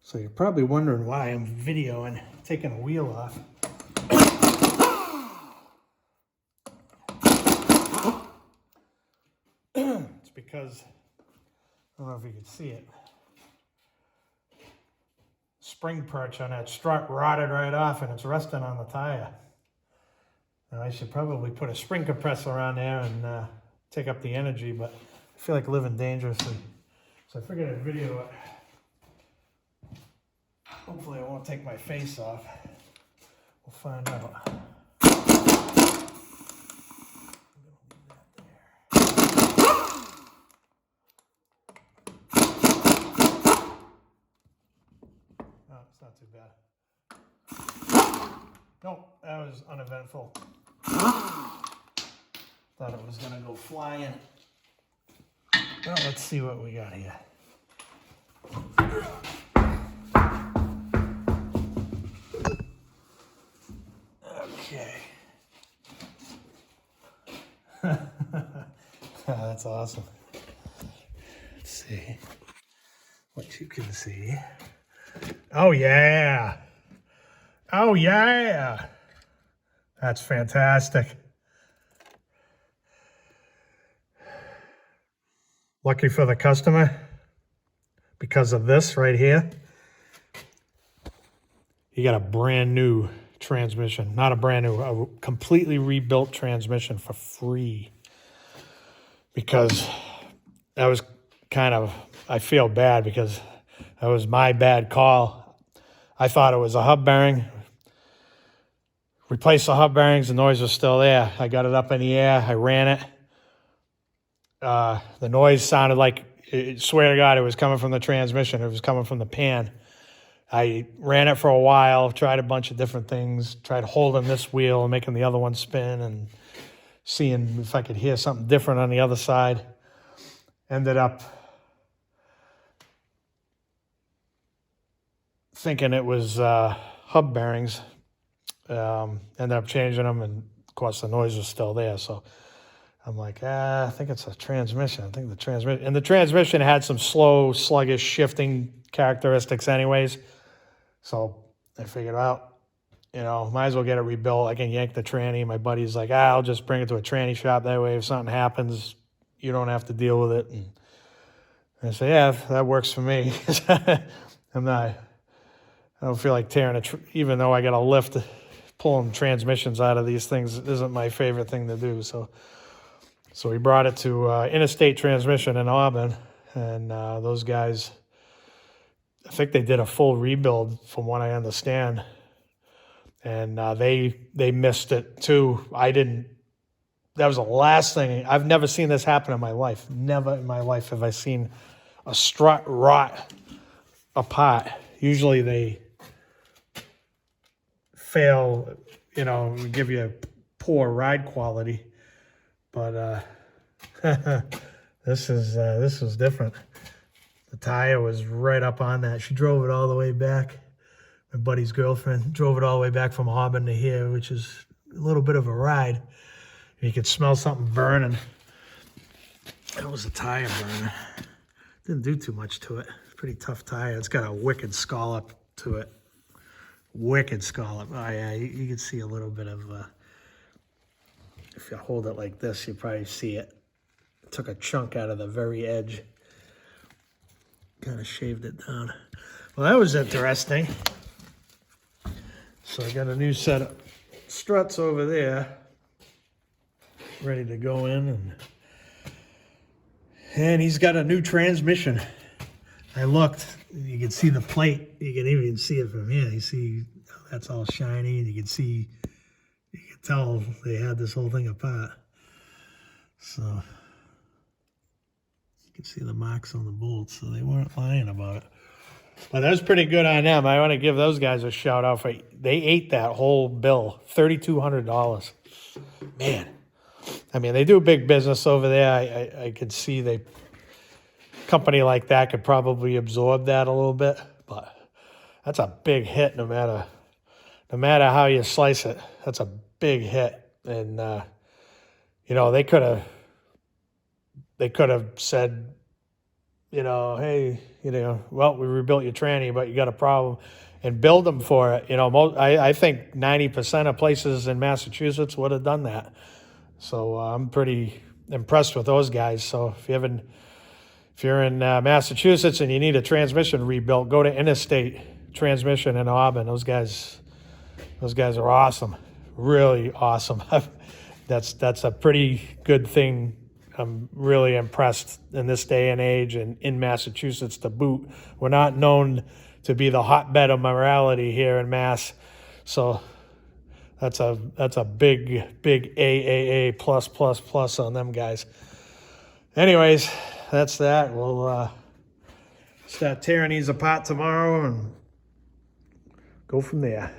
So you're probably wondering why I'm videoing, taking a wheel off. It's because, I don't know if you can see it, spring perch on that strut rotted right off and it's resting on the tire. Now I should probably put a spring compressor on there and take up the energy, but I feel like living dangerously. So I figured I'd video it. Hopefully I won't take my face off. We'll find out. Oh, it's not too bad. Nope, that was uneventful. Thought it was gonna go flying. Well, let's see what we got here. Okay. That's awesome. Let's see what you can see. Oh yeah. Oh yeah. That's fantastic. Lucky for the customer, because of this right here, you got a brand new transmission. Not a brand new, a completely rebuilt transmission for free. Because that was kind of, I feel bad because that was my bad call. I thought it was a hub bearing. Replaced the hub bearings, the noise was still there. I got it up in the air, I ran it. The noise sounded like, swear to God, it was coming from the transmission. It was coming from the pan. I ran it for a while, tried a bunch of different things, tried holding this wheel and making the other one spin and seeing if I could hear something different on the other side. Ended up thinking it was hub bearings. Ended up changing them, and of course the noise was still there. So I'm like, I think it's a transmission. I think the transmission, and the transmission had some slow, sluggish shifting characteristics anyways. So I figured out, might as well get it rebuilt. I can yank the tranny. My buddy's like, I'll just bring it to a tranny shop. That way if something happens, you don't have to deal with it. And I say, yeah, that works for me. I don't feel like tearing even though I got a lift, pulling transmissions out of these things isn't my favorite thing to do. So we brought it to Interstate Transmission in Auburn, and those guys, I think they did a full rebuild from what I understand, and they missed it too. That was the last thing. I've never seen this happen in my life. Never in my life have I seen a strut rot apart. Usually they fail, give you a poor ride quality. But this was different. The tire was right up on that. She drove it all the way back. My buddy's girlfriend drove it all the way back from Auburn to here, which is a little bit of a ride. You could smell something burning. That was a tire burner. Didn't do too much to it. Pretty tough tire. It's got a wicked scallop to it. Wicked scallop. Oh yeah, you can see a little bit of, if you hold it like this, you probably see it. Took a chunk out of the very edge. Kind of shaved it down. Well, that was interesting. So I got a new set of struts over there, ready to go in, and he's got a new transmission. I looked, you can see the plate. You can even see it from here. You see that's all shiny, and you can tell they had this whole thing apart. So you can see the marks on the bolts, so they weren't lying about it. But that was pretty good on them. I want to give those guys a shout out for, they ate that whole bill, $3,200. Man, I mean, they do big business over there. I could see a company like that could probably absorb that a little bit, but that's a big hit no matter how you slice it. That's a big hit. And, they could have said, hey, You know, well, we rebuilt your tranny, but you got a problem, and build them for it. You know, I think 90% of places in Massachusetts would have done that. So I'm pretty impressed with those guys. So if you're in Massachusetts and you need a transmission rebuilt, go to Interstate Transmission in Auburn. Those guys are awesome, really awesome. That's a pretty good thing. I'm really impressed in this day and age, and in Massachusetts to boot. We're not known to be the hotbed of morality here in Mass, so that's a big AAA plus on them guys. Anyways, that's that. We'll start tearing these apart tomorrow and go from there.